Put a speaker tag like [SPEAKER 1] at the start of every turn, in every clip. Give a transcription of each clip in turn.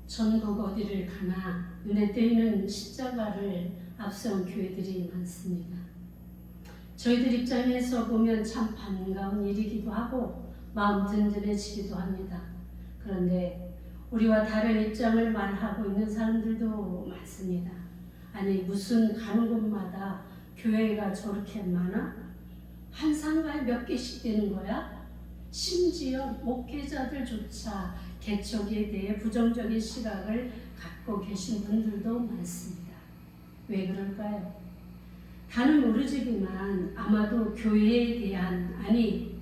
[SPEAKER 1] 전국 어디를 가나 눈에 띄는 십자가를 앞세운 교회들이 많습니다. 저희들 입장에서 보면 참 반가운 일이기도 하고 마음 든든해지기도 합니다. 그런데 우리와 다른 입장을 말하고 있는 사람들도 많습니다. 아니 무슨 가는 곳마다 교회가 저렇게 많아? 한 상가에 몇 개씩 되는 거야? 심지어 목회자들조차 개척에 대해 부정적인 시각을 갖고 계신 분들도 많습니다. 왜 그럴까요? 다는 모르지만 아마도 교회에 대한, 아니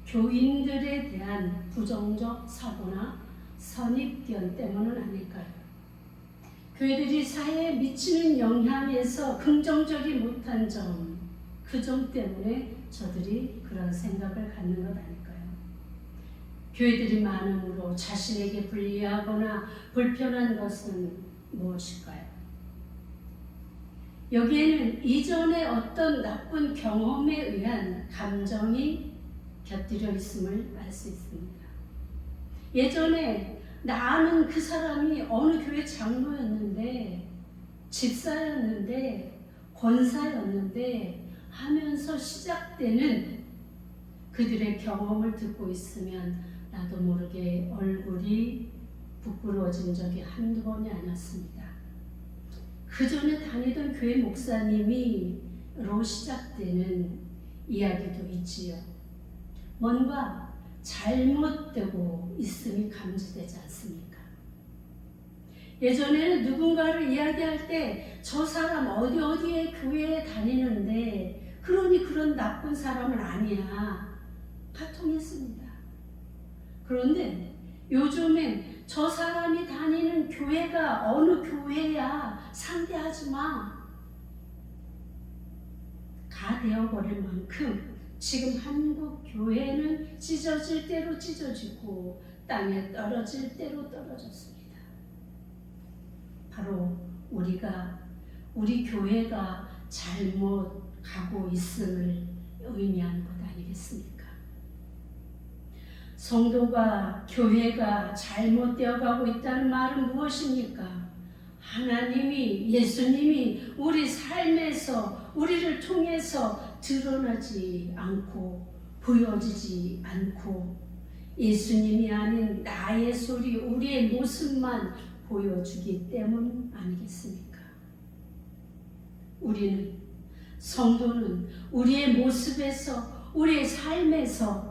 [SPEAKER 1] 교인들에 대한 부정적 사고나 선입견 때문은 아닐까요? 교회들이 사회에 미치는 영향에서 긍정적이 못한 점, 그 점 때문에 저들이 그런 생각을 갖는 것 아닐까요? 교회들이 많음으로 자신에게 불리하거나 불편한 것은 무엇일까요? 여기에는 이전의 어떤 나쁜 경험에 의한 감정이 곁들여 있음을 알 수 있습니다. 예전에 나는 그 사람이 어느 교회 장로였는데, 집사였는데, 권사였는데 하면서 시작되는 그들의 경험을 듣고 있으면 나도 모르게 얼굴이 부끄러워진 적이 한두 번이 아니었습니다. 그 전에 다니던 교회 목사님이로 시작되는 이야기도 있지요. 뭔가 잘못되고 있음이 감지되지 않습니까? 예전에는 누군가를 이야기할 때 저 사람 어디에 교회에 다니는데 그러니 그런 나쁜 사람은 아니야 다 통했습니다. 그런데 요즘엔 저 사람이 다니는 교회가 어느 교회야 상대하지 마 가 되어버릴 만큼 지금 한국 교회는 찢어질 대로 찢어지고 땅에 떨어질 대로 떨어졌습니다. 바로 우리 교회가 잘못 가고 있음을 의미하는 것 아니겠습니까? 성도가, 교회가 잘못되어 가고 있다는 말은 무엇입니까? 하나님이, 예수님이 우리 삶에서 우리를 통해서 드러나지 않고 보여지지 않고 예수님이 아닌 나의 소리, 우리의 모습만 보여주기 때문 아니겠습니까? 우리는, 성도는 우리의 모습에서, 우리의 삶에서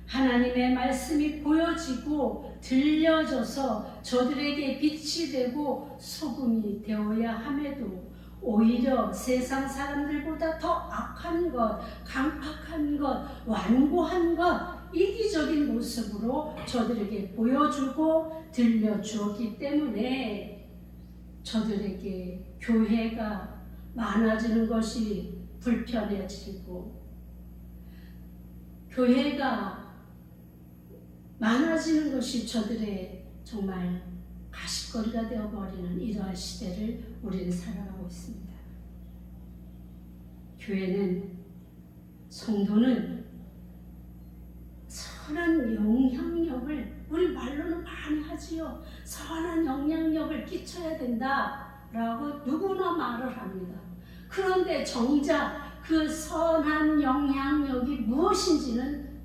[SPEAKER 1] 하나님의 말씀이 보여지고 들려져서 저들에게 빛이 되고 소금이 되어야 함에도 오히려 세상 사람들보다 더 악한 것, 강팍한 것, 완고한 것, 이기적인 모습으로 저들에게 보여주고 들려주었기 때문에 저들에게 교회가 많아지는 것이 불편해지고 교회가 많아지는 것이 저들의 정말 가십거리가 되어버리는 이러한 시대를 우리는 살아가고 있습니다. 교회는, 성도는 선한 영향력을, 우리 말로는 많이 하지요. 선한 영향력을 끼쳐야 된다라고 누구나 말을 합니다. 그런데 정작 그 선한 영향력이 무엇인지는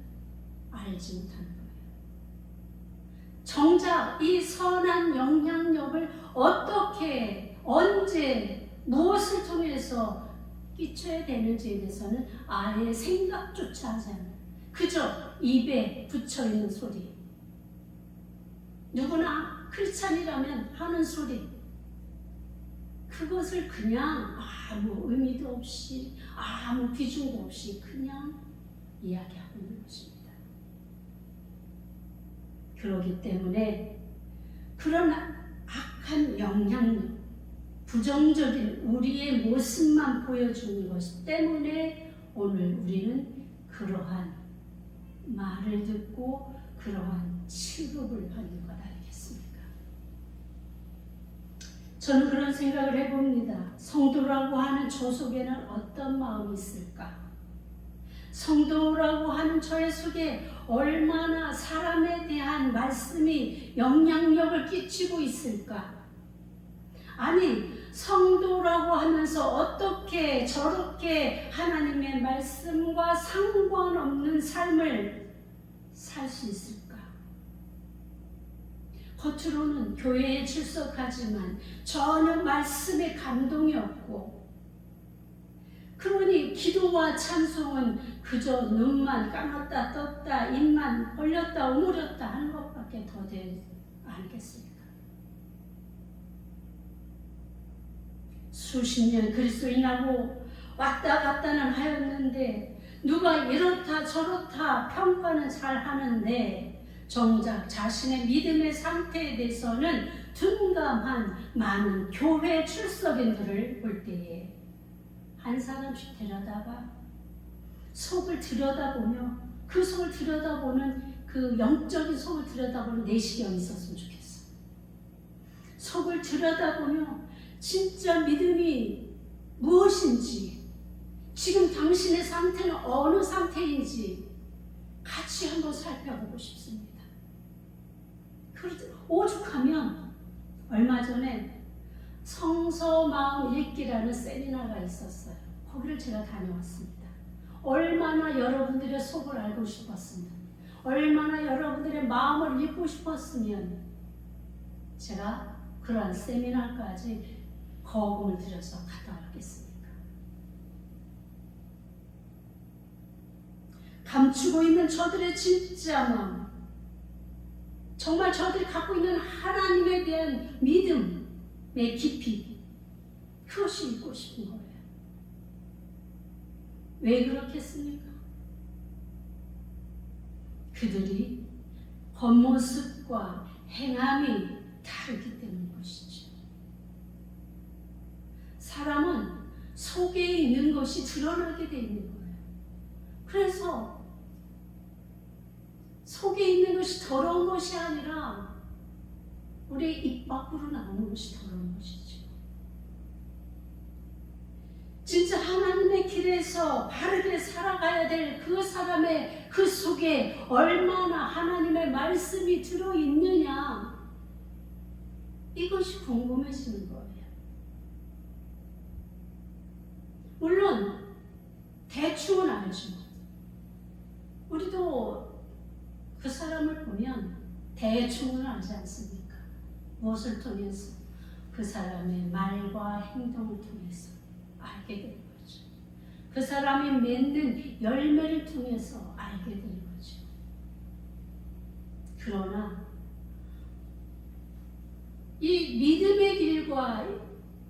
[SPEAKER 1] 알지 못하는 거예요. 정작 이 선한 영향력을 어떻게, 언제, 무엇을 통해서 끼쳐야 되는지에 대해서는 아예 생각조차 하지 않아요. 그저 입에 붙여있는 소리, 누구나 크리스찬이라면 하는 소리, 그것을 그냥 아무 의미도 없이 아무 비중도 없이 그냥 이야기하고 있는 것입니다. 그렇기 때문에 그런 악한 영향력, 부정적인 우리의 모습만 보여주는 것 때문에 오늘 우리는 그러한 말을 듣고 그러한 취급을 받는 것 아니겠습니까? 저는 그런 생각을 해봅니다. 성도라고 하는 저 속에는 어떤 마음이 있을까? 성도라고 하는 저의 속에 얼마나 사람에 대한 말씀이 영향력을 끼치고 있을까? 아니, 성도라고 하면서 어떻게 저렇게 하나님의 말씀과 상관없는 삶을 살 수 있을까? 겉으로는 교회에 출석하지만 전혀 말씀에 감동이 없고, 그러니 기도와 찬송은 그저 눈만 감았다 떴다 입만 벌렸다 오므렸다 하는 것밖에 더 되지 않겠습니까? 수십 년 그리스도인하고 왔다 갔다는 하였는데 누가 이렇다 저렇다 평가는 잘 하는데 정작 자신의 믿음의 상태에 대해서는 둔감한 많은 교회 출석인들을 볼 때에 한 사람씩 데려다가 속을 들여다보며 그 속을 들여다보는 그 영적인 속을 들여다보는 내시경이 있었으면 좋겠어. 속을 들여다보며 진짜 믿음이 무엇인지, 지금 당신의 상태는 어느 상태인지 같이 한번 살펴보고 싶습니다. 오죽하면 얼마 전에 성서 마음 읽기라는 세미나가 있었어요. 거기를 제가 다녀왔습니다. 얼마나 여러분들의 속을 알고 싶었으면, 얼마나 여러분들의 마음을 읽고 싶었으면 제가 그러한 세미나까지 거금을 들여서 갔다 왔겠습니까? 감추고 있는 저들의 진짜 마음, 정말 저들이 갖고 있는 하나님에 대한 믿음의 깊이, 그것이 읽고 싶은 거예요. 왜 그렇겠습니까? 그들이 겉모습과 행함이 다르기 때문인 것이죠. 사람은 속에 있는 것이 드러나게 되어 있는 거예요. 그래서 속에 있는 것이 더러운 것이 아니라 우리 입 밖으로 나오는 것이 더러운 것이죠. 진짜 하나님의 길에서 바르게 살아가야 될 그 사람의 그 속에 얼마나 하나님의 말씀이 들어있느냐, 이것이 궁금해지는 거예요. 물론 대충은 알죠. 우리도 그 사람을 보면 대충은 알지 않습니까? 무엇을 통해서? 그 사람의 말과 행동을 통해서 알게 되는 거죠. 그 사람이 맺는 열매를 통해서 알게 되는 거죠. 그러나 이 믿음의 길과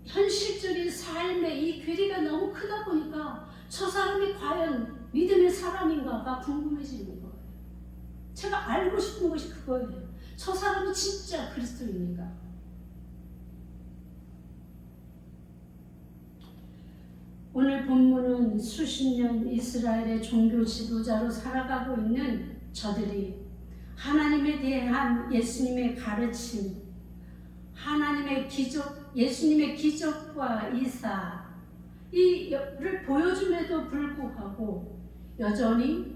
[SPEAKER 1] 현실적인 삶의 이 괴리가 너무 크다 보니까 저 사람이 과연 믿음의 사람인가가 궁금해지는 거예요. 제가 알고 싶은 것이 그거예요. 저 사람이 진짜 그리스도인인가? 오늘 본문은 수십 년 이스라엘의 종교 지도자로 살아가고 있는 저들이 하나님에 대한 예수님의 가르침, 하나님의 기적, 예수님의 기적과 이사 이를 보여줌에도 불구하고 여전히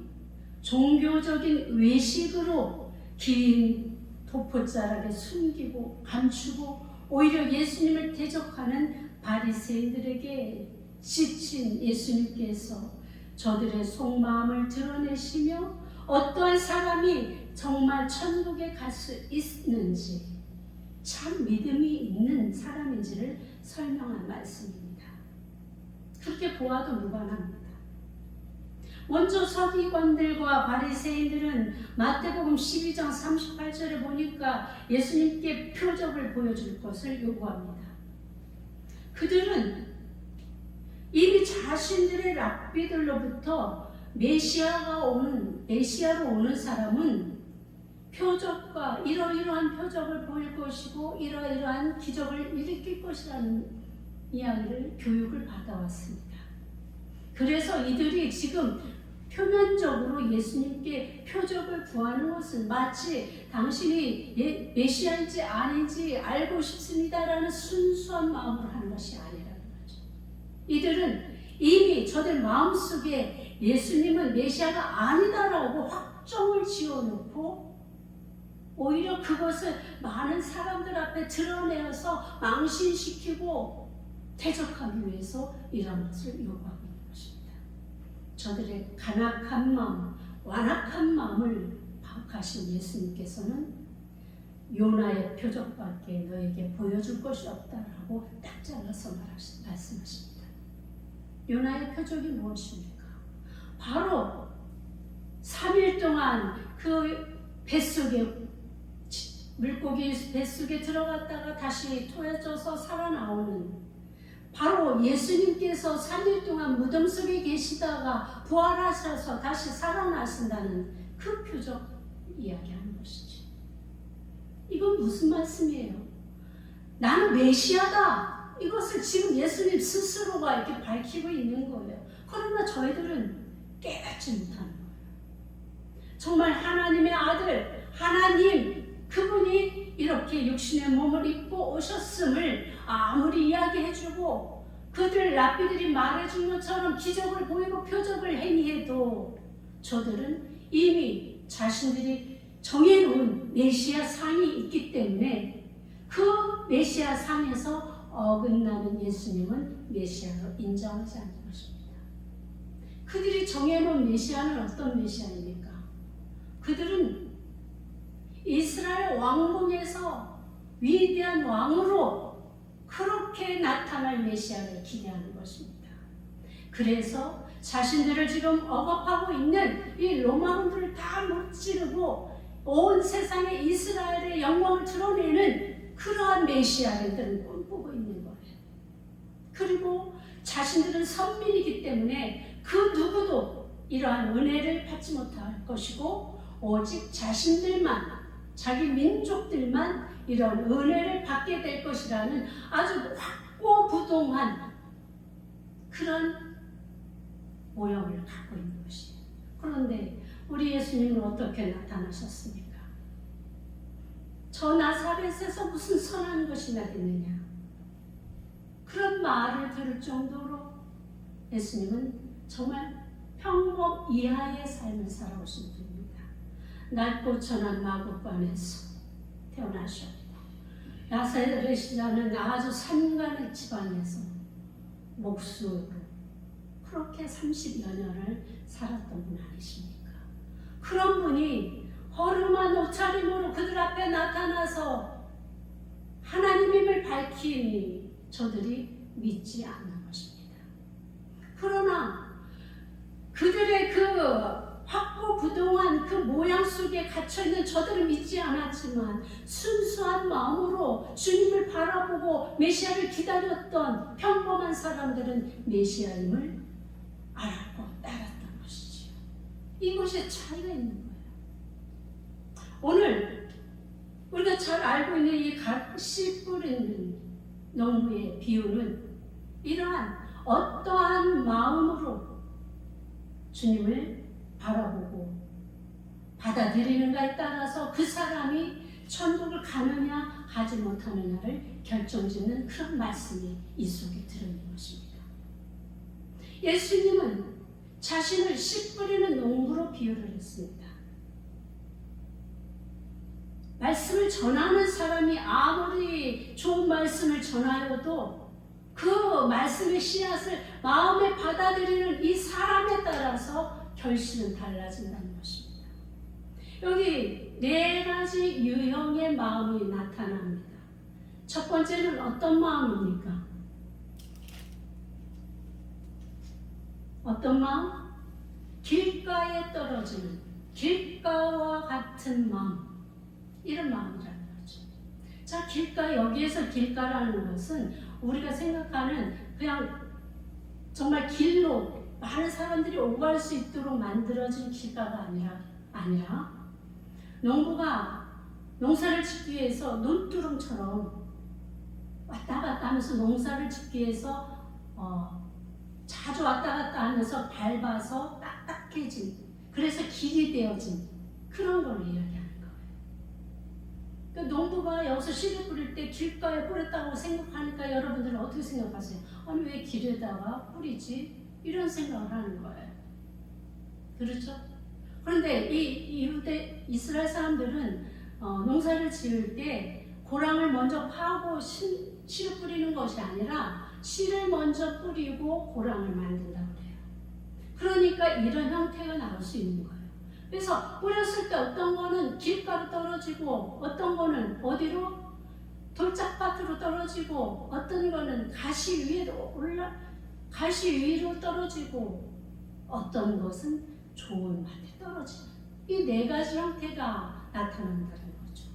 [SPEAKER 1] 종교적인 외식으로 긴 도포자락에 숨기고 감추고 오히려 예수님을 대적하는 바리새인들에게 지친 예수님께서 저들의 속마음을 드러내시며 어떠한 사람이 정말 천국에 갈 수 있는지, 참 믿음이 있는 사람인지를 설명한 말씀입니다. 그렇게 보아도 무관합니다. 먼저 서기관들과 바리새인들은 마태복음 12장 38절에 보니까 예수님께 표적을 보여줄 것을 요구합니다. 그들은 이미 자신들의 랍비들로부터 메시아로 오는 사람은 표적과 이러이러한 표적을 보일 것이고 이러이러한 기적을 일으킬 것이라는 이야기를 교육을 받아왔습니다. 그래서 이들이 지금 표면적으로 예수님께 표적을 구하는 것은 마치 당신이 메시아인지 아닌지 알고 싶습니다라는 순수한 마음으로 하는 것이 아니라는 거죠. 이들은 이미 저들 마음속에 예수님은 메시아가 아니다라고 확정을 지어놓고 오히려 그것을 많은 사람들 앞에 드러내어서 망신시키고 대적하기 위해서 이런 것을 요구하고 있는 것입니다. 저들의 간악한 마음, 완악한 마음을 파악하신 예수님께서는 요나의 표적밖에 너에게 보여줄 것이 없다라고 딱 잘라서 말씀하십니다. 요나의 표적이 무엇입니까? 바로 3일 동안 그 뱃속에 물고기 뱃속에 들어갔다가 다시 토해져서 살아나오는, 바로 예수님께서 3일 동안 무덤 속에 계시다가 부활하셔서 다시 살아나신다는 그 표적 이야기하는 것이죠. 이건 무슨 말씀이에요? 나는 메시아다. 이것을 지금 예수님 스스로가 이렇게 밝히고 있는 거예요. 그러나 저희들은 깨닫지 못하는 거예요. 정말 하나님의 아들, 하나님, 그분이 이렇게 육신의 몸을 입고 오셨음을 아무리 이야기해주고 그들 랍비들이 말해준 것처럼 기적을 보이고 표적을 행해도 저들은 이미 자신들이 정해놓은 메시아 상이 있기 때문에 그 메시아 상에서 어긋나는 예수님은 메시아로 인정하지 않는 것입니다. 그들이 정해놓은 메시아는 어떤 메시아입니까? 그들은 이스라엘 왕궁에서 위대한 왕으로 그렇게 나타날 메시아를 기대하는 것입니다. 그래서 자신들을 지금 억압하고 있는 이 로마군들을 다 무찌르고 온 세상에 이스라엘의 영광을 드러내는 그러한 메시아를 꿈꾸고 있는 거예요. 그리고 자신들은 선민이기 때문에 그 누구도 이러한 은혜를 받지 못할 것이고 오직 자신들만, 자기 민족들만 이런 은혜를 받게 될 것이라는 아주 확고부동한 그런 모형을 갖고 있는 것이에요. 그런데 우리 예수님은 어떻게 나타나셨습니까? 저 나사렛에서 무슨 선한 것이 나겠느냐? 그런 말을 들을 정도로 예수님은 정말 평범 이하의 삶을 살아오신 분입니다. 낮고 천한 마구간에서 태어나셨고 나사렛이라는 아주 산간의 집안에서 목수로 그렇게 30여 년을 살았던 분 아니십니까? 그런 분이 허름한 옷차림으로 그들 앞에 나타나서 하나님임을 밝히니 저들이 믿지 않는 것입니다. 그러나 그들의 그 확고부동한 그 모양 속에 갇혀있는 저들은 믿지 않았지만 순수한 마음으로 주님을 바라보고 메시아를 기다렸던 평범한 사람들은 메시아임을 알았고 따랐던 것이지요. 이것에 차이가 있는 거예요. 오늘 우리가 잘 알고 있는 이 씨 뿌리는 농부의 비유는 이러한 어떠한 마음으로 주님을 바라보고 받아들이는가에 따라서 그 사람이 천국을 가느냐 가지 못하느냐를 결정짓는 그런 말씀이 이 속에 들어있는 것입니다. 예수님은 자신을 씨 뿌리는 농부로 비유를 했습니다. 말씀을 전하는 사람이 아무리 좋은 말씀을 전하여도 그 말씀의 씨앗을 마음에 받아들이는 이 사람에 따라서 결실은 달라진다는 것입니다. 여기 4가지 유형의 마음이 나타납니다. 첫 번째는 어떤 마음입니까? 어떤 마음? 길가에 떨어지는 길가와 같은 마음, 이런 마음이라는 거죠. 자, 길가, 여기에서 길가라는 것은 우리가 생각하는 그냥 정말 길로 많은 사람들이 오갈 수 있도록 만들어진 길가가 아니라 농부가 농사를 짓기 위해서 논두렁처럼 왔다 갔다 하면서 농사를 짓기 위해서 자주 왔다 갔다 하면서 밟아서 딱딱해진, 그래서 길이 되어진 그런 걸 이야기하는 거예요. 그 농부가 여기서 씨를 뿌릴 때 길가에 뿌렸다고 생각하니까 여러분들은 어떻게 생각하세요? 아니 왜 길에다가 뿌리지? 이런 생각을 하는 거예요. 그렇죠? 그런데 이 유대 이스라엘 사람들은 농사를 지을 때 고랑을 먼저 파고 씨를 뿌리는 것이 아니라 씨를 먼저 뿌리고 고랑을 만든다고 그래요. 그러니까 이런 형태가 나올 수 있는 거예요. 그래서 뿌렸을 때 어떤 거는 길가로 떨어지고 어떤 거는 어디로? 돌짝밭으로 떨어지고 어떤 거는 가시 위로 떨어지고 어떤 것은 좋은 밭에 떨어지는 이 네 가지 형태가 나타난다는 거죠.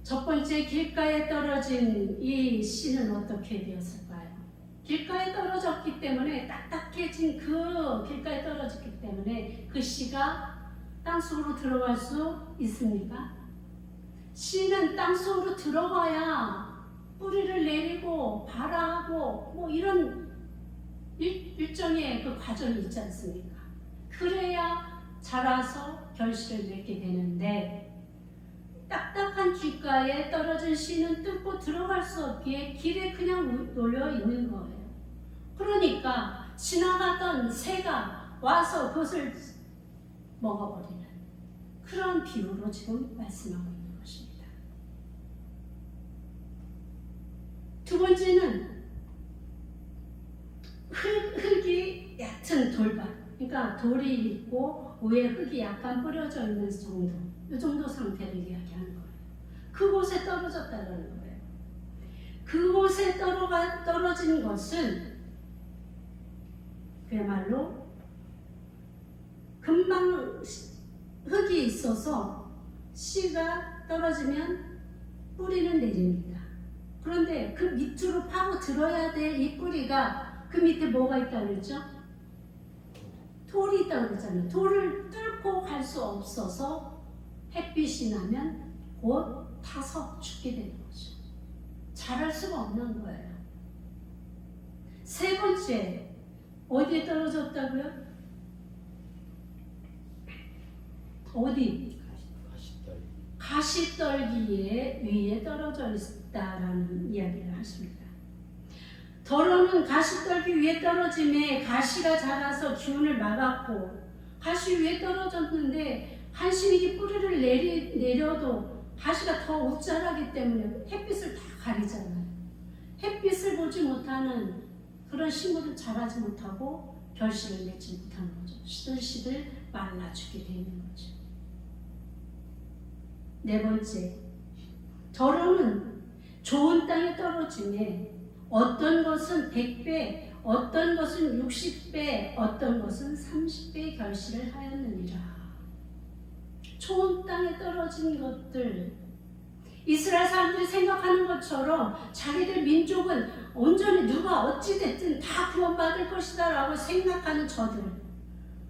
[SPEAKER 1] 첫 번째 길가에 떨어진 이 씨는 어떻게 되었을까요? 길가에 떨어졌기 때문에 딱딱해진 그 길가에 떨어졌기 때문에 그 씨가 땅속으로 들어갈 수 있습니까? 씨는 땅속으로 들어가야 뿌리를 내리고 발화하고 뭐 이런 일정의 그 과정이 있지 않습니까? 그래야 자라서 결실을 맺게 되는데 딱딱한 길가에 떨어진 씨는 뜯고 들어갈 수 없기에 길에 그냥 놓여 있는 거예요. 그러니까 지나가던 새가 와서 그것을 먹어버리는 그런 비유로 지금 말씀하고 있는 것입니다. 두 번째는 흙이 얕은 돌밭, 그러니까 돌이 있고 위에 흙이 약간 뿌려져 있는 정도, 이 정도 상태를 이야기하는 거예요. 그곳에 떨어졌다는 거예요. 그곳에 떨어진 것은 그야말로 금방 흙이 있어서 씨가 떨어지면 뿌리는 내립니다. 그런데 그 밑으로 파고 들어야 될 이 뿌리가 그 밑에 뭐가 있다고 그랬죠? 돌이 있다고 그랬잖아요. 돌을 뚫고 갈 수 없어서 햇빛이 나면 곧 타서 죽게 되는 거죠. 자랄 수가 없는 거예요. 세 번째, 어디에 떨어졌다고요? 어디? 가시떨기 위에 떨어져 있다라는 이야기를 하십니다. 더러는 가시떨기 위에 떨어짐에 가시가 자라서 기운을 막았고 가시 위에 떨어졌는데 한심이기 뿌리를 내려도 가시가 더 웃자라기 때문에 햇빛을 다 가리잖아요. 햇빛을 보지 못하는 그런 식물은 자라지 못하고 결실을 맺지 못하는 거죠. 시들시들 말라 죽게 되는 거죠. 네 번째, 더러는 좋은 땅에 떨어짐에 어떤 것은 100배, 어떤 것은 60배, 어떤 것은 30배 결실을 하였느니라. 좋은 땅에 떨어진 것들, 이스라엘 사람들이 생각하는 것처럼 자기들 민족은 온전히 누가 어찌됐든 다 구원받을 것이다 라고 생각하는 저들,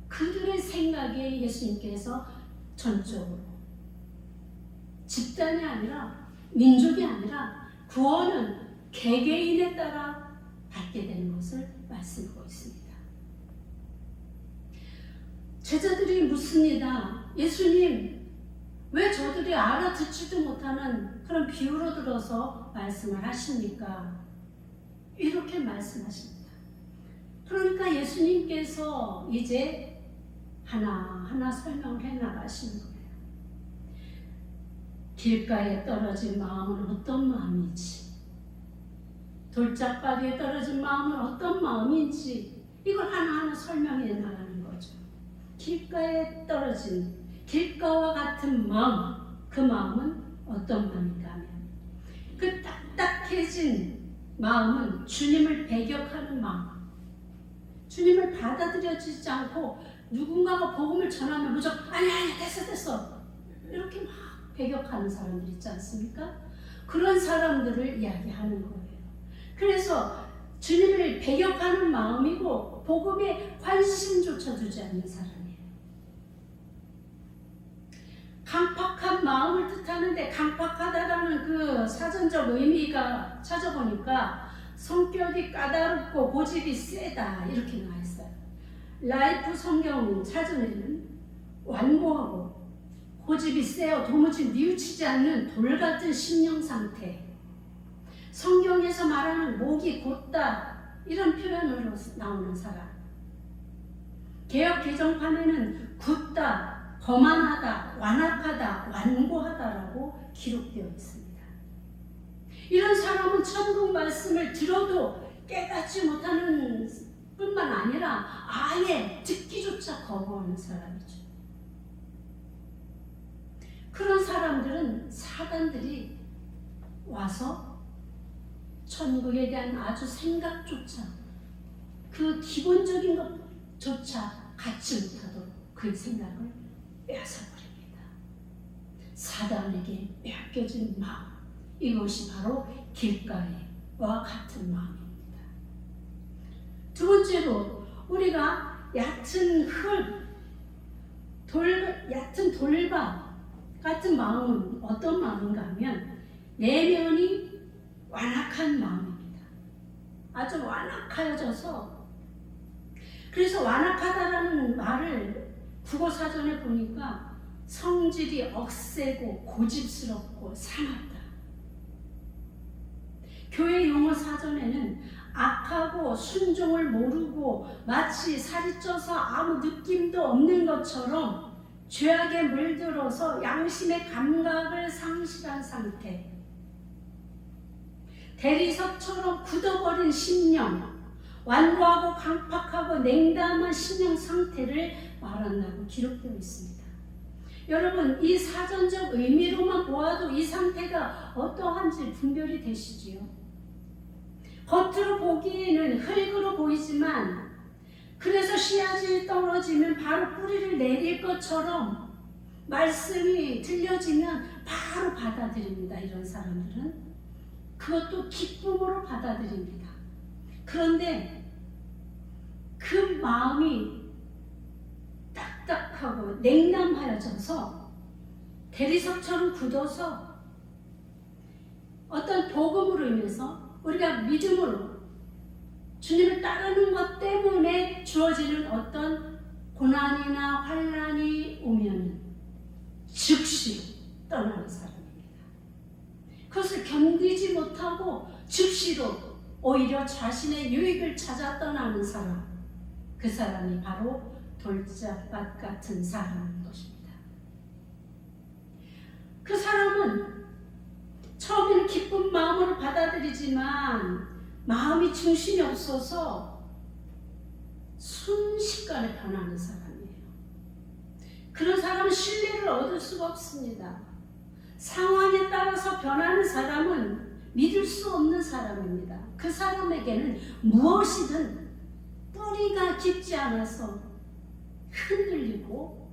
[SPEAKER 1] 그들의 생각에 예수님께서 전적으로 집단이 아니라 민족이 아니라 구원은 개개인에 따라 받게 되는 것을 말씀하고 있습니다. 제자들이 묻습니다. 예수님, 왜 저들이 알아듣지도 못하는 그런 비유로 들어서 말씀을 하십니까? 이렇게 말씀하십니다. 그러니까 예수님께서 이제 하나하나 설명을 해나가시는 거예요. 길가에 떨어진 마음은 어떤 마음인지, 돌짝밭 위에 떨어진 마음은 어떤 마음인지 이걸 하나하나 설명해 나가는 거죠. 길가에 떨어진 길가와 같은 마음, 그 마음은 어떤 마음인가 하면 그 딱딱해진 마음은 주님을 배격하는 마음, 주님을 받아들여지지 않고 누군가가 복음을 전하면 무조건 아니야 됐어 이렇게 막 배격하는 사람들 있지 않습니까? 그런 사람들을 이야기하는 거예요. 그래서 주님을 배격하는 마음이고 복음에 관심조차 두지 않는 사람이에요. 강팍한 마음을 뜻하는데 강팍하다라는 그 사전적 의미가 찾아보니까 성격이 까다롭고 고집이 세다 이렇게 나와 있어요. 라이프 성경 사전에는 완고하고 고집이 세어 도무지 뉘우치지 않는 돌같은 심령 상태, 성경에서 말하는 목이 곧다 이런 표현으로 나오는 사람, 개역 개정판에는 굳다, 거만하다, 완악하다, 완고하다라고 기록되어 있습니다. 이런 사람은 천국 말씀을 들어도 깨닫지 못하는 뿐만 아니라 아예 듣기조차 거부하는 사람이죠. 그런 사람들은 사단들이 와서 천국에 대한 아주 생각조차, 그 기본적인 것조차 갖지 못하도록 그 생각을 빼앗아버립니다. 사단에게 빼앗겨진 마음, 이것이 바로 길가에와 같은 마음입니다. 두 번째로 우리가 얕은 얕은 돌밭 같은 마음은 어떤 마음인가 하면 내면이 완악한 마음입니다. 아주 완악하여져서, 그래서 완악하다라는 말을 국어사전에 보니까 성질이 억세고 고집스럽고 사납다. 교회 용어 사전에는 악하고 순종을 모르고 마치 살이 쪄서 아무 느낌도 없는 것처럼 죄악에 물들어서 양심의 감각을 상실한 상태, 대리석처럼 굳어버린 심령, 완고하고 강팍하고 냉담한 심령 상태를 말한다고 기록되어 있습니다. 여러분, 이 사전적 의미로만 보아도 이 상태가 어떠한지 분별이 되시지요? 겉으로 보기에는 흙으로 보이지만, 그래서 씨앗이 떨어지면 바로 뿌리를 내릴 것처럼 말씀이 들려지면 바로 받아들입니다. 이런 사람들은 그것도 기쁨으로 받아들입니다. 그런데 그 마음이 딱딱하고 냉담하여져서 대리석처럼 굳어서 어떤 복음으로 인해서 우리가 믿음으로 주님을 따르는 것 때문에 주어지는 어떤 고난이나 환난이 오면 즉시로 떠나는 사람입니다. 그것을 견디지 못하고 즉시로 오히려 자신의 유익을 찾아 떠나는 사람, 그 사람이 바로 돌짝밭 같은 사람인 것입니다. 그 사람은 처음에는 기쁜 마음으로 받아들이지만 마음이 중심이 없어서 순식간에 변하는 사람이에요. 그런 사람은 신뢰를 얻을 수가 없습니다. 상황에 따라서 변하는 사람은 믿을 수 없는 사람입니다. 그 사람에게는 무엇이든 뿌리가 깊지 않아서 흔들리고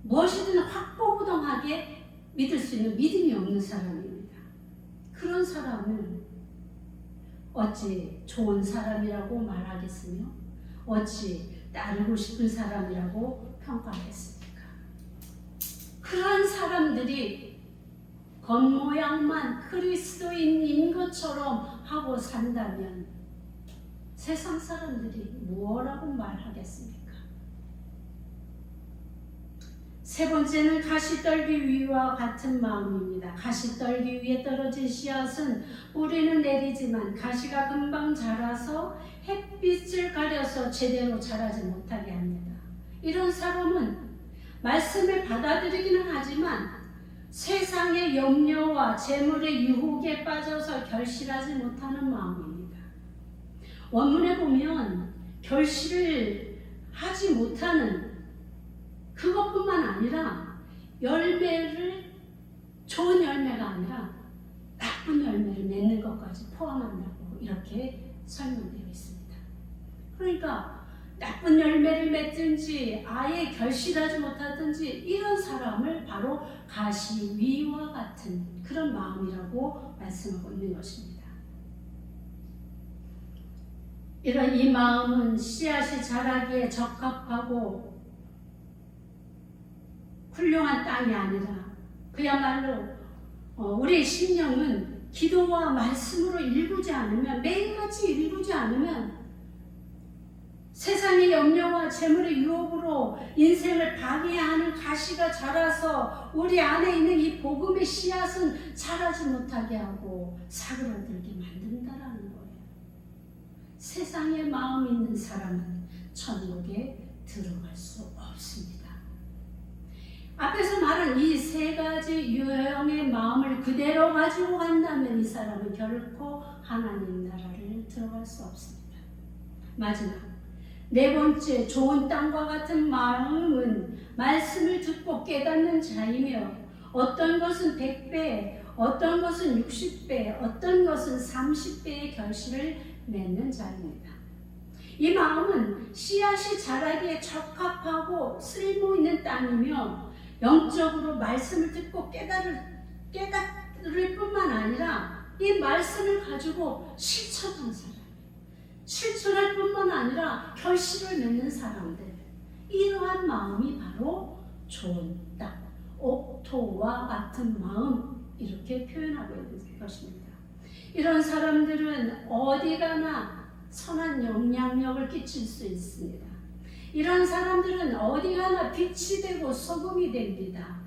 [SPEAKER 1] 무엇이든 확보부동하게 믿을 수 있는 믿음이 없는 사람입니다. 그런 사람은 어찌 좋은 사람이라고 말하겠으며 어찌 따르고 싶은 사람이라고 평가하겠습니까? 그런 사람들이 겉모양만 그리스도인인 것처럼 하고 산다면 세상 사람들이 무엇라고 말하겠습니까? 세 번째는 가시떨기 위와 같은 마음입니다. 가시떨기 위에 떨어진 씨앗은 뿌리는 내리지만 가시가 금방 자라서 햇빛을 가려서 제대로 자라지 못하게 합니다. 이런 사람은 말씀을 받아들이기는 하지만 세상의 염려와 재물의 유혹에 빠져서 결실하지 못하는 마음입니다. 원문에 보면 결실을 하지 못하는 그것뿐만 아니라 좋은 열매가 아니라 나쁜 열매를 맺는 것까지 포함한다고 이렇게 설명되어 있습니다. 그러니까 나쁜 열매를 맺든지 아예 결실하지 못하든지 이런 사람을 바로 가시위와 같은 그런 마음이라고 말씀하고 있는 것입니다. 이 마음은 씨앗이 자라기에 적합하고 훌륭한 땅이 아니라 그야말로 우리의 심령은 기도와 말씀으로 일구지 않으면, 매일같이 일구지 않으면 세상의 염려와 재물의 유혹으로 인생을 방해하는 가시가 자라서 우리 안에 있는 이 복음의 씨앗은 자라지 못하게 하고 사그라들게 만든다라는 거예요. 세상에 마음 있는 사람은 천국에 들어갈 수 없습니다. 앞에서 말한 이 세 가지 유형의 마음을 그대로 가지고 간다면 이 사람은 결코 하나님 나라를 들어갈 수 없습니다. 마지막, 네 번째, 좋은 땅과 같은 마음은 말씀을 듣고 깨닫는 자이며 어떤 것은 100배, 어떤 것은 60배, 어떤 것은 30배의 결실을 맺는 자입니다. 이 마음은 씨앗이 자라기에 적합하고 쓸모있는 땅이며 영적으로 말씀을 듣고 깨달을 뿐만 아니라 이 말씀을 가지고 실천하는 사람, 실천할 뿐만 아니라 결실을 맺는 사람들, 이러한 마음이 바로 좋은 땅, 옥토와 같은 마음, 이렇게 표현하고 있는 것입니다. 이런 사람들은 어디 가나 선한 영향력을 끼칠 수 있습니다. 이런 사람들은 어디 가나 빛이 되고 소금이 됩니다.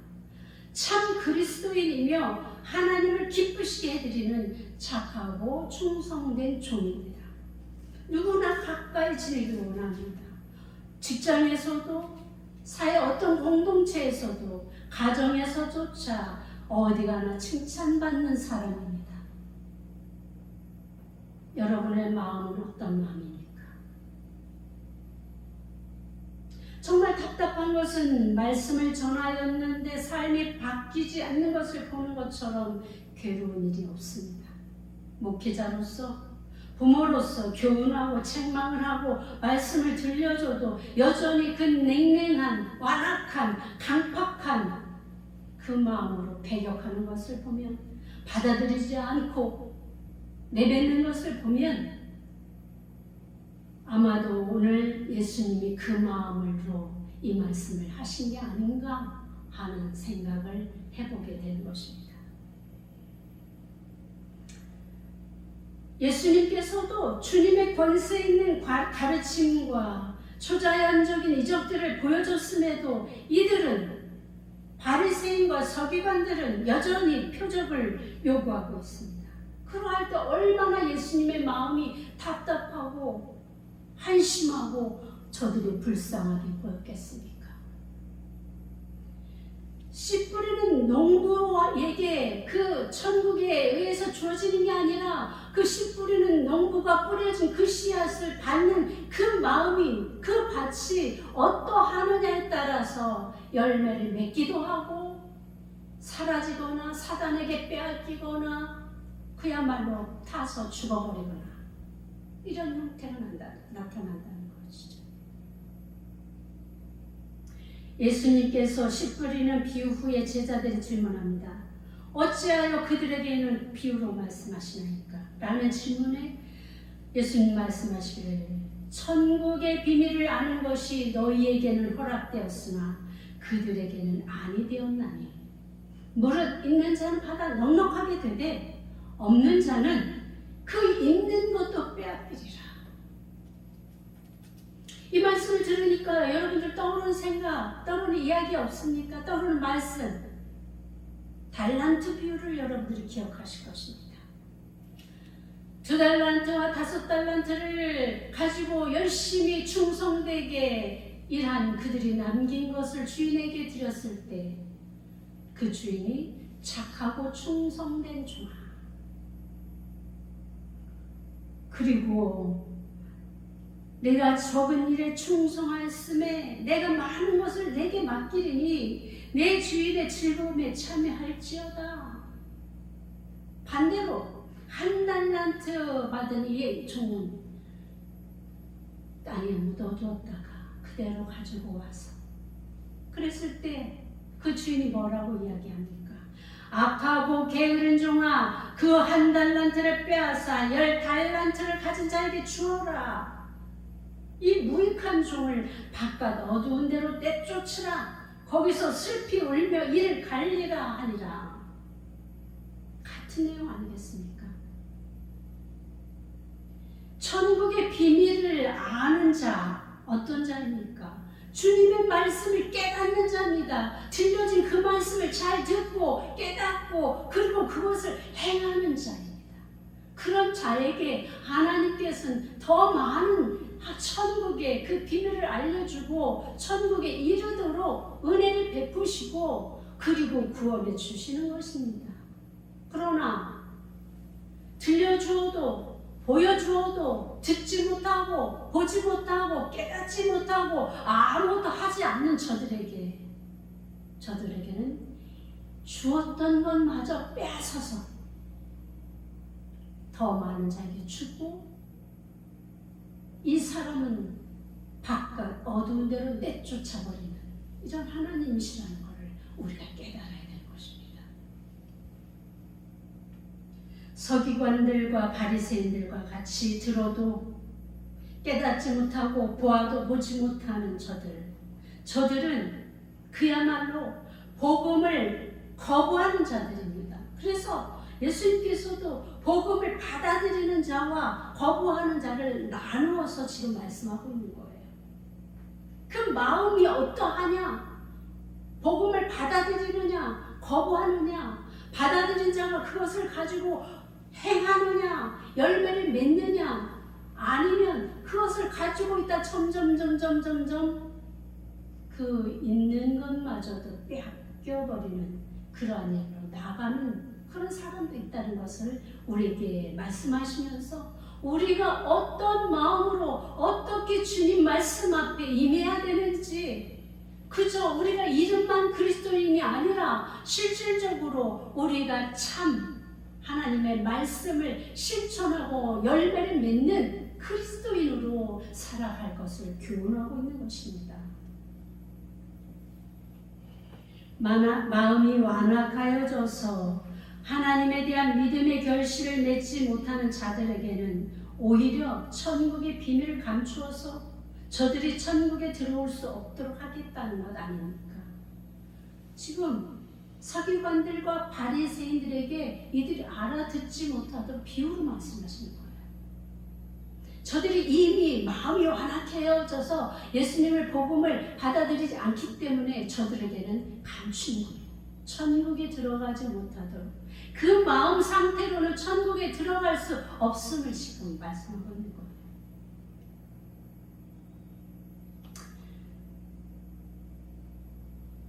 [SPEAKER 1] 참 그리스도인이며 하나님을 기쁘시게 해드리는 착하고 충성된 종입니다. 누구나 가까이 지내기를 원합니다. 직장에서도, 사회 어떤 공동체에서도, 가정에서조차 어디 가나 칭찬받는 사람입니다. 여러분의 마음은 어떤 마음입니까? 정말 답답한 것은 말씀을 전하였는데 삶이 바뀌지 않는 것을 보는 것처럼 괴로운 일이 없습니다. 목회자로서, 부모로서 교훈하고 책망을 하고 말씀을 들려줘도 여전히 그 냉랭한, 완악한, 강팍한 그 마음으로 배격하는 것을 보면, 받아들이지 않고 내뱉는 것을 보면 아마도 오늘 예수님이 그 마음으로 이 말씀을 하신 게 아닌가 하는 생각을 해보게 되는 것입니다. 예수님께서도 주님의 권세 있는 가르침과 초자연적인 이적들을 보여줬음에도 이들은, 바리새인과 서기관들은 여전히 표적을 요구하고 있습니다. 그러할 때 얼마나 예수님의 마음이 답답하고 한심하고 저들이 불쌍하게 보였겠습니까? 씨 뿌리는 농부에게 그 천국에 의해서 주어지는 게 아니라 그 씨 뿌리는 농부가 뿌려진 그 씨앗을 받는 그 마음이, 그 밭이 어떠하느냐에 따라서 열매를 맺기도 하고 사라지거나 사단에게 빼앗기거나 그야말로 타서 죽어버리거나 이런 형태가 나타난다는 것이죠. 예수님께서 씨 뿌리는 비유 후에 제자들이 질문합니다. 어찌하여 그들에게는 비유로 말씀하시나이까? 라는 질문에 예수님 말씀하시기를, 천국의 비밀을 아는 것이 너희에게는 허락되었으나 그들에게는 아니 되었나니 무릇 있는 자는 받아 넉넉하게 되되 없는 자는 그 있는 것도 빼앗기리라. 이 말씀을 들으니까 여러분들 떠오르는 생각, 떠오르는 이야기 없습니까? 떠오르는 말씀, 달란트 비유를 여러분들이 기억하실 것입니다. 2달란트와 5달란트를 가지고 열심히 충성되게 일한 그들이 남긴 것을 주인에게 드렸을 때 그 주인이 착하고 충성된 종아, 그리고 내가 적은 일에 충성하였음에 내가 많은 것을 내게 맡기리니 내 주인의 즐거움에 참여할지어다. 반대로 1달란트 받은 이 종은 땅에 묻어두었다가 그대로 가지고 와서, 그랬을 때 그 주인이 뭐라고 이야기합니까? 악하고 게으른 종아, 그 1달란트를 빼앗아 10달란트를 가진 자에게 주어라. 이 무익한 종을 바깥 어두운 데로 내쫓으라. 거기서 슬피 울며 이를 갈리라 하니라. 같은 내용 아니겠습니까? 천국의 비밀을 아는 자, 어떤 자입니까? 주님의 말씀을 깨닫는 자입니다. 들려진 그 말씀을 잘 듣고 깨닫고 그리고 그것을 행하는 자입니다. 그런 자에게 하나님께서는 더 많은 천국의 그 비밀을 알려주고 천국에 이르도록 은혜를 베푸시고 그리고 구원해 주시는 것입니다. 그러나 들려주어도 보여주어도 듣지 못하고 보지 못하고 깨닫지 못하고 아무것도 하지 않는 저들에게는 주었던 것마저 빼앗아서 더 많은 자에게 주고 이 사람은 바깥 어두운 데로 내쫓아버리는 이런 하나님이시라는 것을 우리가 깨달아야 되는 것입니다. 서기관들과 바리새인들과 같이 들어도 깨닫지 못하고 보아도 보지 못하는 저들은 그야말로 복음을 거부하는 자들입니다. 그래서 예수님께서도 복음을 받아들이는 자와 거부하는 자를 나누어서 지금 말씀하고 있는 거예요. 그 마음이 어떠하냐? 복음을 받아들이느냐? 거부하느냐? 받아들인 자가 그것을 가지고 행하느냐? 열매를 맺느냐? 아니면 그것을 가지고 있다 점점 그 있는 것마저도 빼앗겨버리는 그러한 일로 나가는 그런 사람도 있다는 것을 우리에게 말씀하시면서 우리가 어떤 마음으로 어떻게 주님 말씀 앞에 임해야 되는지 그저 우리가 이름만 그리스도인이 아니라 실질적으로 우리가 참 하나님의 말씀을 실천하고 열매를 맺는 그리스도인으로 살아갈 것을 교훈하고 있는 것입니다. 마음이 완악하여져서 하나님에 대한 믿음의 결실을 맺지 못하는 자들에게는 오히려 천국의 비밀을 감추어서 저들이 천국에 들어올 수 없도록 하겠다는 것 아닙니까? 지금 서기관들과 바리새인들에게 이들이 알아듣지 못하도록 비유로 말씀하시는 거예요. 저들이 이미 마음이 완악해져서 예수님을 복음을 받아들이지 않기 때문에 저들에게는 감추는 거예요. 천국에 들어가지 못하도록 그 마음 상태로는 천국에 들어갈 수 없음을 지금 말씀하고 있는 거예요.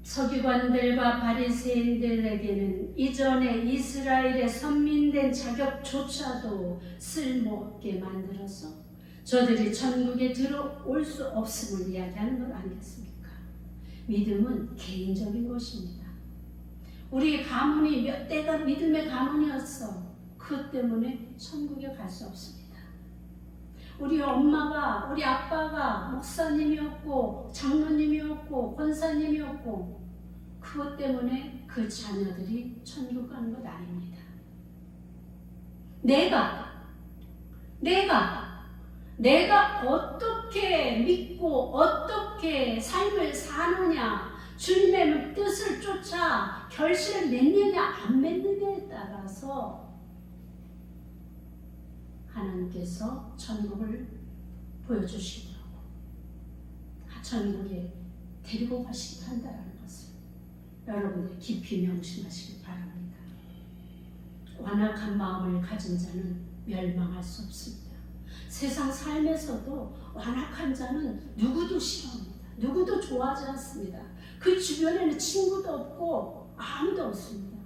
[SPEAKER 1] 서기관들과 바리새인들에게는 이전에 이스라엘의 선민된 자격조차도 쓸모없게 만들어서 저들이 천국에 들어올 수 없음을 이야기하는 것 아니겠습니까? 믿음은 개인적인 것입니다. 우리 가문이 몇 대가 믿음의 가문이었어. 그것 때문에 천국에 갈 수 없습니다. 우리 엄마가, 우리 아빠가 목사님이었고 장로님이었고 권사님이었고 그것 때문에 그 자녀들이 천국 가는 것 아닙니다. 내가 어떻게 믿고 어떻게 삶을 사느냐, 주님의 뜻을 쫓아 결실을 맺느냐 안 맺느냐에 따라서 하나님께서 천국을 보여주시더라고. 천국에 데리고 가시기도 한다는 것을 여러분들 깊이 명심하시기 바랍니다. 완악한 마음을 가진 자는 멸망할 수 없습니다. 세상 삶에서도 완악한 자는 누구도 싫어합니다. 누구도 좋아하지 않습니다. 그 주변에는 친구도 없고 아무도 없습니다.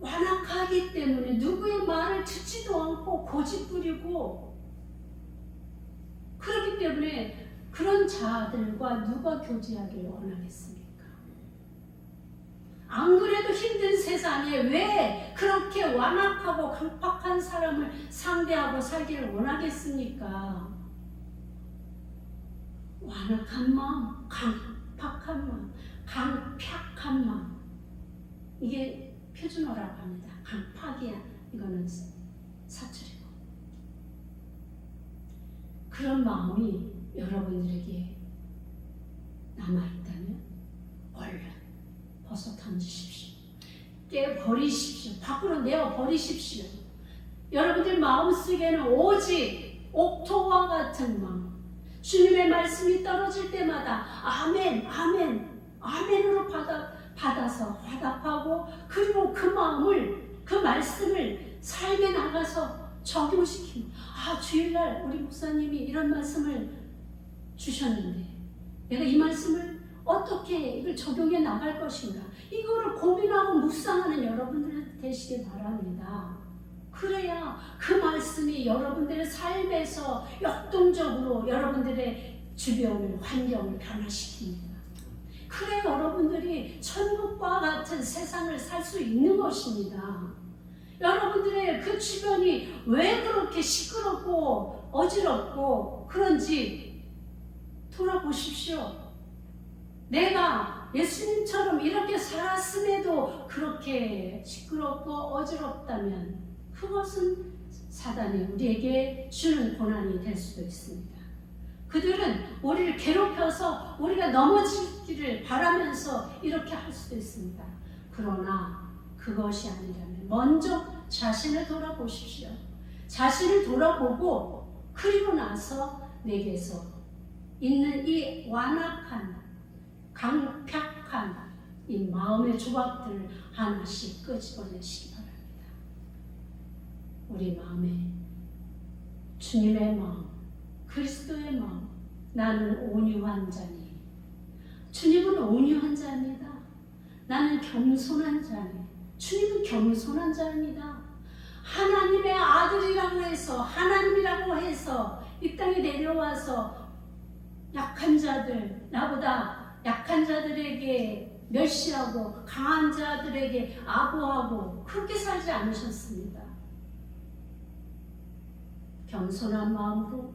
[SPEAKER 1] 완악하기 때문에 누구의 말을 듣지도 않고 고집부리고 그렇기 때문에 그런 자들과 누가 교제하기를 원하겠습니까? 안 그래도 힘든 세상에 왜 그렇게 완악하고 강팍한 사람을 상대하고 살기를 원하겠습니까? 완악한 마음, 강팍한 마음, 강팍한 마음, 이게 표준어라고 합니다. 강팍이야, 이거는 사투리고. 그런 마음이 여러분들에게 남아있다면 얼른 벗어 던지십시오. 깨버리십시오. 밖으로 내어버리십시오. 여러분들 마음속에는 오직 옥토와 같은 마음, 주님의 말씀이 떨어질 때마다 아멘, 아멘, 아멘으로 받아서 화답하고 그리고 그 마음을, 그 말씀을 삶에 나가서 적용시키는, 주일날 우리 목사님이 이런 말씀을 주셨는데 내가 이 말씀을 어떻게 이걸 적용해 나갈 것인가, 이거를 고민하고 묵상하는 여러분들 되시길 바랍니다. 그래야 그 말씀이 여러분들의 삶에서 역동적으로 여러분들의 주변을, 환경을 변화시킵니다. 그래 여러분들이 천국과 같은 세상을 살 수 있는 것입니다. 여러분들의 그 주변이 왜 그렇게 시끄럽고 어지럽고 그런지 돌아보십시오. 내가 예수님처럼 이렇게 살았음에도 그렇게 시끄럽고 어지럽다면 그것은 사단이 우리에게 주는 고난이 될 수도 있습니다. 그들은 우리를 괴롭혀서 우리가 넘어지기를 바라면서 이렇게 할 수도 있습니다. 그러나 그것이 아니라면 먼저 자신을 돌아보십시오. 자신을 돌아보고 그리고 나서 내게서 있는 이 완악한, 강팍한 이 마음의 조각들을 하나씩 끄집어내시기 바랍니다. 우리 마음에 주님의 마음, 그리스도의 마음, 나는 온유한 자니. 주님은 온유한 자입니다. 나는 겸손한 자니. 주님은 겸손한 자입니다. 하나님의 아들이라고 해서, 하나님이라고 해서 이 땅에 내려와서 약한 자들, 나보다 약한 자들에게 멸시하고 강한 자들에게 아부하고 그렇게 살지 않으셨습니다. 겸손한 마음으로,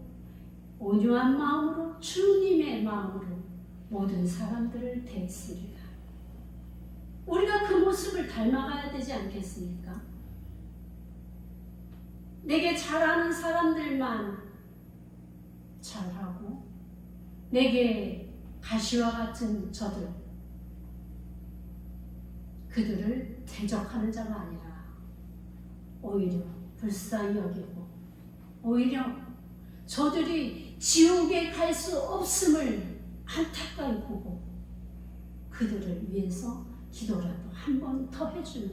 [SPEAKER 1] 온유한 마음으로, 주님의 마음으로 모든 사람들을 대했습니다. 우리가 그 모습을 닮아가야 되지 않겠습니까? 내게 잘하는 사람들만 잘하고 내게 가시와 같은 저들, 그들을 대적하는 자가 아니라 오히려 불쌍히 여기고 오히려 저들이 지옥에 갈 수 없음을 안타까이 보고 그들을 위해서 기도라도 한 번 더 해주는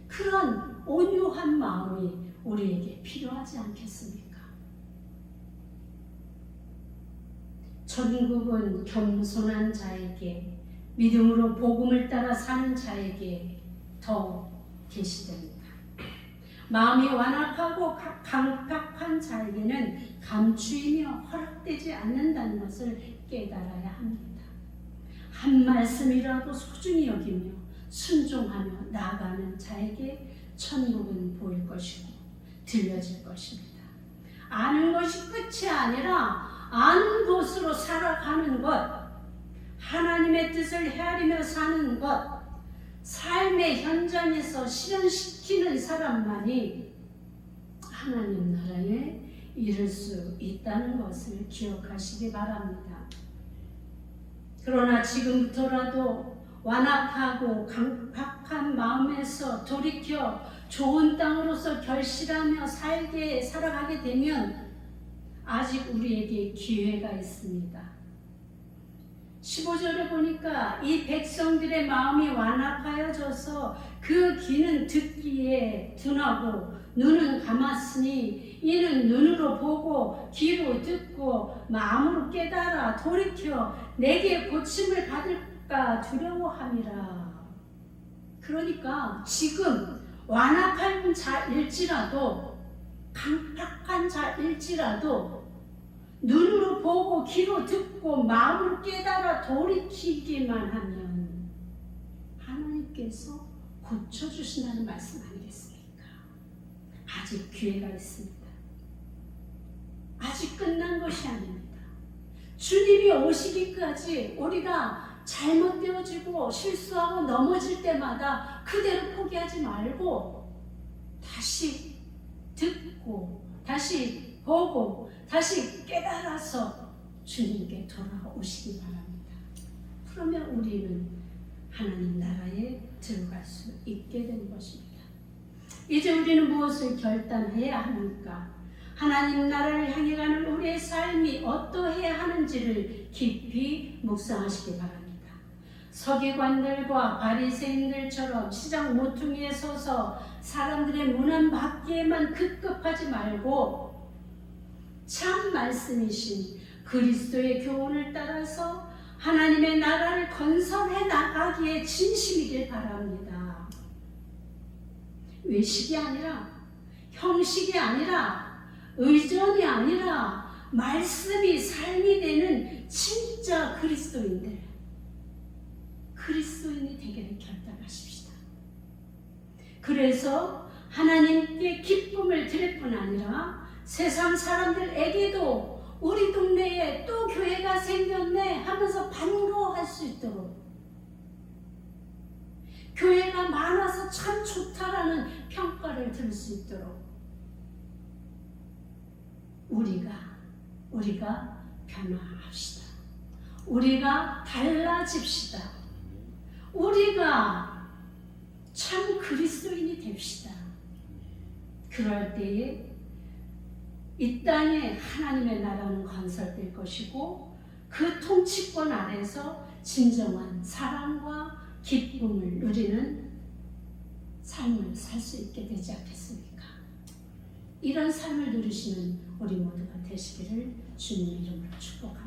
[SPEAKER 1] 그런 온유한 마음이 우리에게 필요하지 않겠습니까? 천국은 겸손한 자에게, 믿음으로 복음을 따라 사는 자에게 더 계시됩니다. 마음이 완악하고 강팍한 자에게는 감추이며 허락되지 않는다는 것을 깨달아야 합니다. 한 말씀이라도 소중히 여기며 순종하며 나아가는 자에게 천국은 보일 것이고 들려질 것입니다. 아는 것이 끝이 아니라 아는 것으로 살아가는 것, 하나님의 뜻을 헤아리며 사는 것, 삶의 현장에서 실현시키는 사람만이 하나님 나라에 이를 수 있다는 것을 기억하시기 바랍니다. 그러나 지금부터라도 완악하고 강팍한 마음에서 돌이켜 좋은 땅으로서 결실하며 살아가게 되면 아직 우리에게 기회가 있습니다. 15절에 보니까 이 백성들의 마음이 완악하여져서 그 귀는 듣기에 둔하고 눈은 감았으니 이는 눈으로 보고 귀로 듣고 마음으로 깨달아 돌이켜 내게 고침을 받을까 두려워함이라. 그러니까 지금 완악한 자일지라도 강팍한 자일지라도 눈으로 보고 귀로 듣고 마음으로 깨달아 돌이키기만 하면 하나님께서 고쳐주신다는 말씀 아니겠습니까? 아직 기회가 있습니다. 아직 끝난 것이 아닙니다. 주님이 오시기까지 우리가 잘못되어지고 실수하고 넘어질 때마다 그대로 포기하지 말고 다시 듣고 다시 보고 다시 깨달아서 주님께 돌아오시기 바랍니다. 그러면 우리는 하나님 나라에 들어갈 수 있게 된 것입니다. 이제 우리는 무엇을 결단해야 합니까? 하나님 나라를 향해 가는 우리의 삶이 어떠해야 하는지를 깊이 묵상하시기 바랍니다. 서기관들과 바리새인들처럼 시장 모퉁이에 서서 사람들의 문안 받기에만 급급하지 말고 참 말씀이신 그리스도의 교훈을 따라서 하나님의 나라를 건설해 나가기에 진심이길 바랍니다. 외식이 아니라, 형식이 아니라, 의전이 아니라 말씀이 삶이 되는 진짜 그리스도인이 되기를 결단하십시다. 그래서 하나님께 기쁨을 드릴 뿐 아니라 세상 사람들에게도 우리 동네에 또 교회가 생겼네 하면서 반가워할 수 있도록, 교회가 많아서 참 좋다라는 평가를 들을 수 있도록 우리가 변화합시다. 우리가 달라집시다. 우리가 참 그리스도인이 됩시다. 그럴 때에 이 땅에 하나님의 나라는 건설될 것이고 그 통치권 아래서 진정한 사랑과 기쁨을 누리는 삶을 살 수 있게 되지 않겠습니까? 이런 삶을 누리시는 우리 모두가 되시기를 주님의 이름으로 축복합니다.